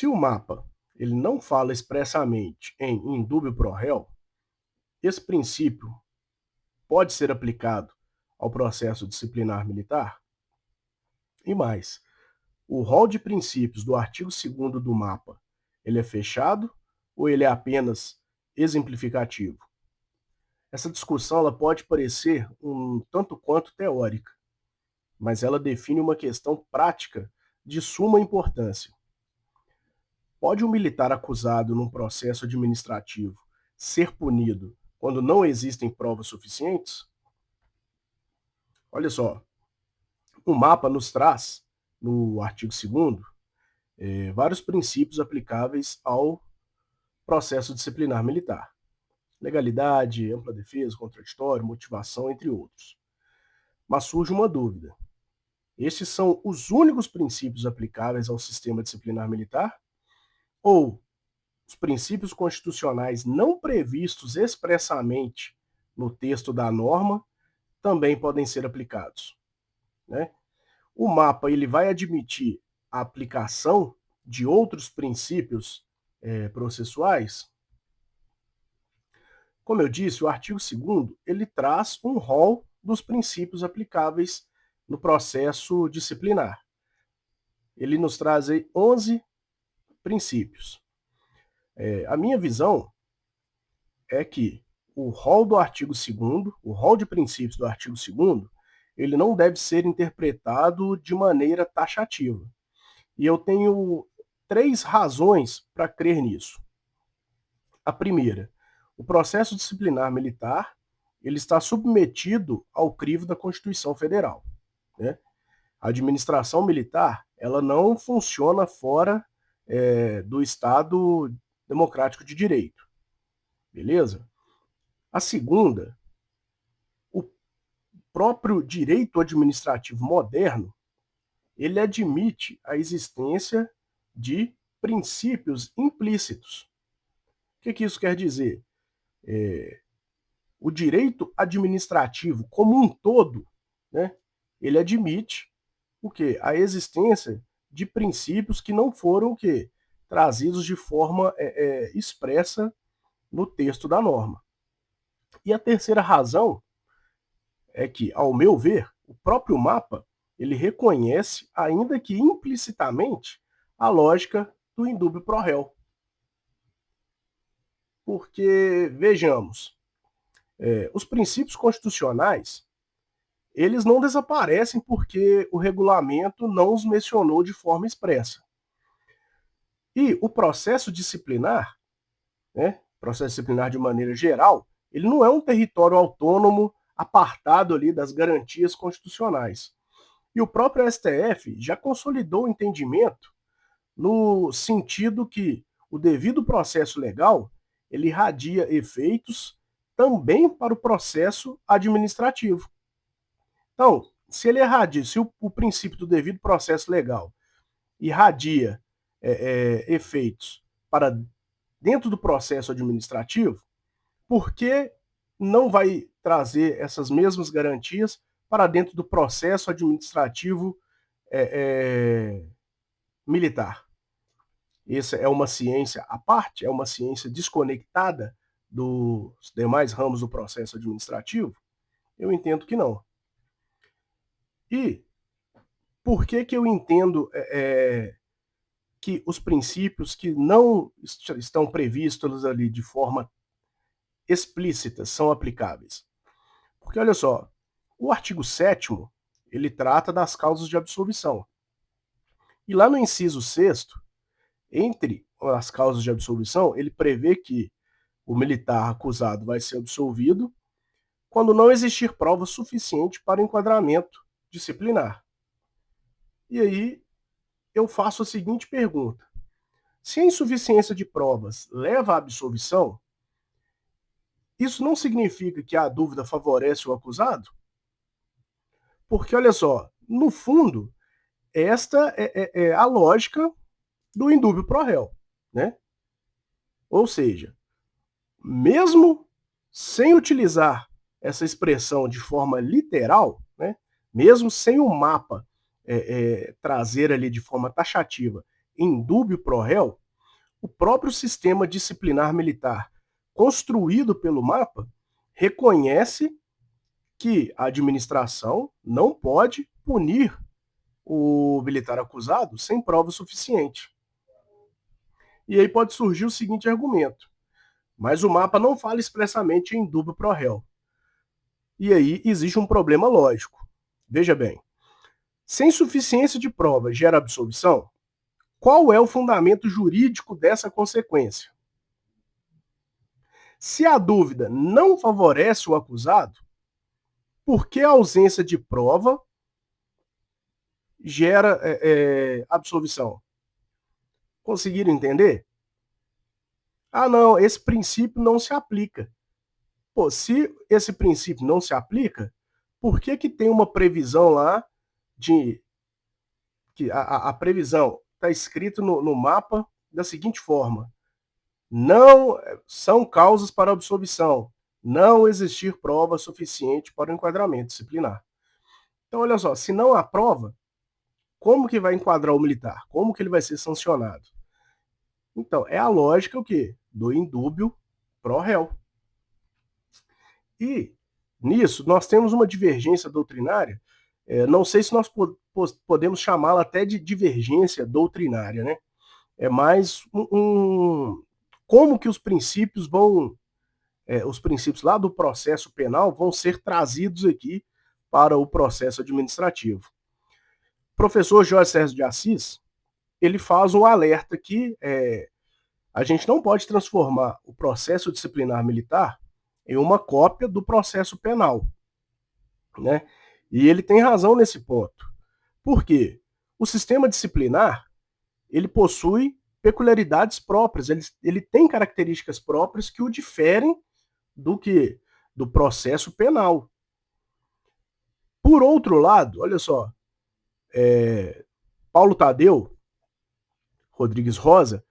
Se o mapa ele não fala expressamente em indúbio pro réu, esse princípio pode ser aplicado ao processo disciplinar militar? E mais, o rol de princípios do artigo 2º do mapa, ele é fechado ou ele é apenas exemplificativo? Essa discussão ela pode parecer um tanto quanto teórica, mas ela define uma questão prática de suma importância. Pode um militar acusado num processo administrativo ser punido quando não existem provas suficientes? Olha só, o mapa nos traz, no artigo 2º, vários princípios aplicáveis ao processo disciplinar militar. Legalidade, ampla defesa, contraditório, motivação, entre outros. Mas surge uma dúvida. Estes são os únicos princípios aplicáveis ao sistema disciplinar militar? Ou os princípios constitucionais não previstos expressamente no texto da norma também podem ser aplicados, né? O mapa ele vai admitir a aplicação de outros princípios processuais? Como eu disse, o artigo 2º ele traz um rol dos princípios aplicáveis no processo disciplinar. Ele nos traz aí 11 princípios. A minha visão é que o rol do artigo 2º, o rol de princípios do artigo 2º, ele não deve ser interpretado de maneira taxativa. E eu tenho 3 razões para crer nisso. A primeira, o processo disciplinar militar, ele está submetido ao crivo da Constituição Federal, né? A administração militar, ela não funciona fora do Estado democrático de direito, beleza? A segunda, o próprio direito administrativo moderno, ele admite a existência de princípios implícitos. O que isso quer dizer? O direito administrativo como um todo, né, ele admite o quê? A existência de princípios que não foram o quê? Trazidos de forma expressa no texto da norma. E a terceira razão é que, ao meu ver, o próprio mapa ele reconhece, ainda que implicitamente, a lógica do indúbio pro réu. Porque, vejamos, os princípios constitucionais, eles não desaparecem porque o regulamento não os mencionou de forma expressa. E o processo disciplinar, né, processo disciplinar de maneira geral, ele não é um território autônomo apartado ali das garantias constitucionais. E o próprio STF já consolidou o entendimento no sentido que o devido processo legal, ele irradia efeitos também para o processo administrativo. Então, se ele irradia, se o princípio do devido processo legal irradia efeitos para dentro do processo administrativo, por que não vai trazer essas mesmas garantias para dentro do processo administrativo militar? Essa é uma ciência à parte? É uma ciência desconectada dos demais ramos do processo administrativo? Eu entendo que não. E por que eu entendo que os princípios que não estão previstos ali de forma explícita são aplicáveis? Porque, olha só, o artigo 7º, ele trata das causas de absolvição. E lá no inciso 6º, entre as causas de absolvição, ele prevê que o militar acusado vai ser absolvido quando não existir prova suficiente para o enquadramento disciplinar. E aí eu faço a seguinte pergunta: se a insuficiência de provas leva à absolvição, isso não significa que a dúvida favorece o acusado? Porque, olha só, no fundo, esta é a lógica do indúbio pro réu, né? Ou seja, mesmo sem utilizar essa expressão de forma literal, né, mesmo sem o mapa trazer ali de forma taxativa indúbio pro réu, o próprio sistema disciplinar militar construído pelo MAPA reconhece que a administração não pode punir o militar acusado sem prova suficiente. E aí pode surgir o seguinte argumento: mas o MAPA não fala expressamente em indúbio pro réu. E aí existe um problema lógico. Veja bem, se a insuficiência de prova gera absolvição, qual é o fundamento jurídico dessa consequência? Se a dúvida não favorece o acusado, por que a ausência de prova gera absolvição? Conseguiram entender? Ah, não, esse princípio não se aplica. Pô, se esse princípio não se aplica, por que tem uma previsão lá de que a previsão está escrito no mapa da seguinte forma: não são causas para absolvição, não existir prova suficiente para o enquadramento disciplinar. Então, olha só, se não há prova, como que vai enquadrar o militar? Como que ele vai ser sancionado? Então, é a lógica o quê? Do indúbio pro réu. E nisso nós temos uma divergência doutrinária, não sei se nós podemos chamá-la até de divergência doutrinária, né? É mais como que os princípios vão, os princípios lá do processo penal vão ser trazidos aqui para o processo administrativo. O professor Jorge Sérgio de Assis, ele faz um alerta que a gente não pode transformar o processo disciplinar militar em uma cópia do processo penal, né? E ele tem razão nesse ponto. Por quê? O sistema disciplinar, ele possui peculiaridades próprias, ele tem características próprias que o diferem do processo penal. Por outro lado, olha só, Paulo Tadeu Rodrigues Rosa,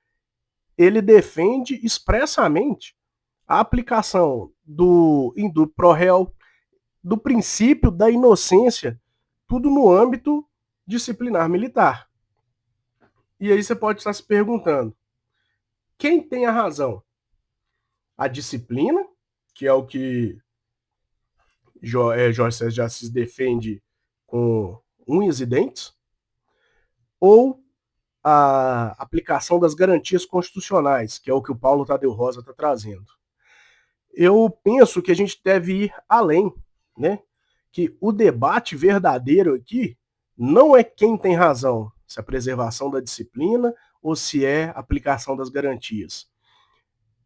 ele defende expressamente a aplicação do indúbio pro réu, do princípio da inocência, tudo no âmbito disciplinar militar. E aí você pode estar se perguntando, quem tem a razão? A disciplina, que é o que Jorge Sérgio de Assis defende com unhas e dentes, ou a aplicação das garantias constitucionais, que é o que o Paulo Tadeu Rosa está trazendo? Eu penso que a gente deve ir além, né? Que o debate verdadeiro aqui não é quem tem razão, se é a preservação da disciplina ou se é a aplicação das garantias.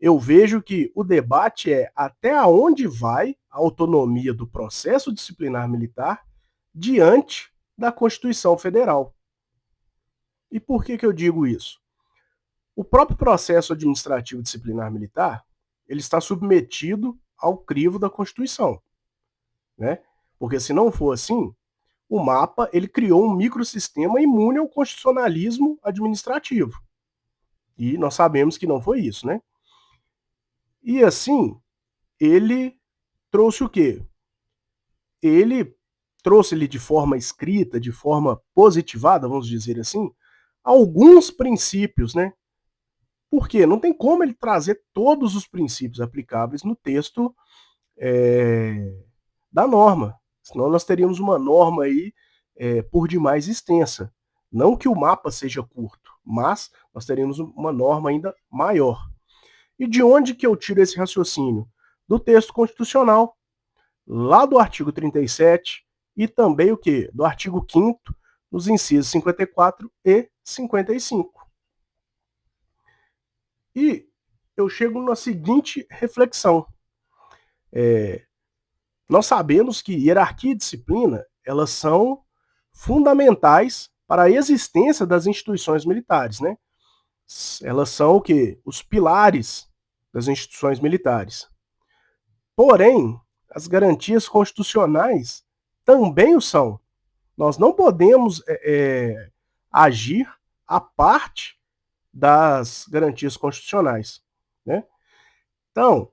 Eu vejo que o debate é até onde vai a autonomia do processo disciplinar militar diante da Constituição Federal. E por que eu digo isso? O próprio processo administrativo disciplinar militar, ele está submetido ao crivo da Constituição, né? Porque se não for assim, o MAPA ele criou um microsistema imune ao constitucionalismo administrativo. E nós sabemos que não foi isso, né? E assim, ele trouxe o quê? Ele trouxe-lhe de forma escrita, de forma positivada, vamos dizer assim, alguns princípios, né? Por quê? Não tem como ele trazer todos os princípios aplicáveis no texto da norma. Senão nós teríamos uma norma aí por demais extensa. Não que o mapa seja curto, mas nós teríamos uma norma ainda maior. E de onde que eu tiro esse raciocínio? Do texto constitucional, lá do artigo 37 e também o quê? Do artigo 5º, nos incisos 54 e 55. E eu chego na seguinte reflexão. Nós sabemos que hierarquia e disciplina, elas são fundamentais para a existência das instituições militares, né? Elas são o quê? Os pilares das instituições militares. Porém, as garantias constitucionais também o são. Nós não podemos agir à parte das garantias constitucionais, né? Então,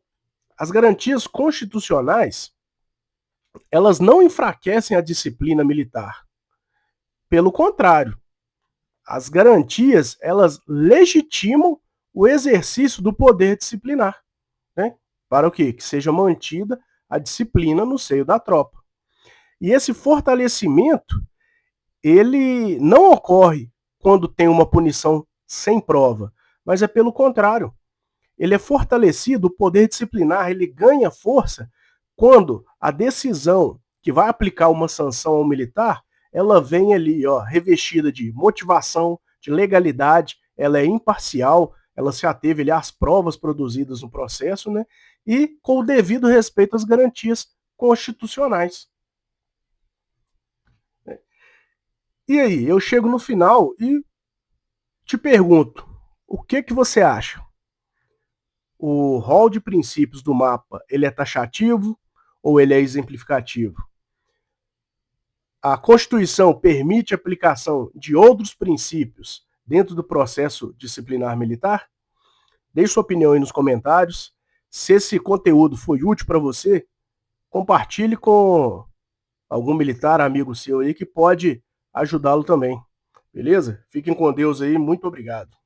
as garantias constitucionais, elas não enfraquecem a disciplina militar. Pelo contrário, As garantias, elas legitimam o exercício do poder disciplinar, né? Para o quê? Que seja mantida a disciplina no seio da tropa. E esse fortalecimento, ele não ocorre quando tem uma punição sem prova, mas é pelo contrário. Ele é fortalecido, o poder disciplinar, ele ganha força quando a decisão que vai aplicar uma sanção ao militar, ela vem ali, ó, revestida de motivação, de legalidade, ela é imparcial, ela se ateve ali às provas produzidas no processo, né? E com o devido respeito às garantias constitucionais. E aí, eu chego no final e te pergunto, o que você acha? O rol de princípios do mapa, ele é taxativo ou ele é exemplificativo? A Constituição permite a aplicação de outros princípios dentro do processo disciplinar militar? Deixe sua opinião aí nos comentários. Se esse conteúdo foi útil para você, compartilhe com algum militar amigo seu aí que pode ajudá-lo também. Beleza? Fiquem com Deus aí, muito obrigado.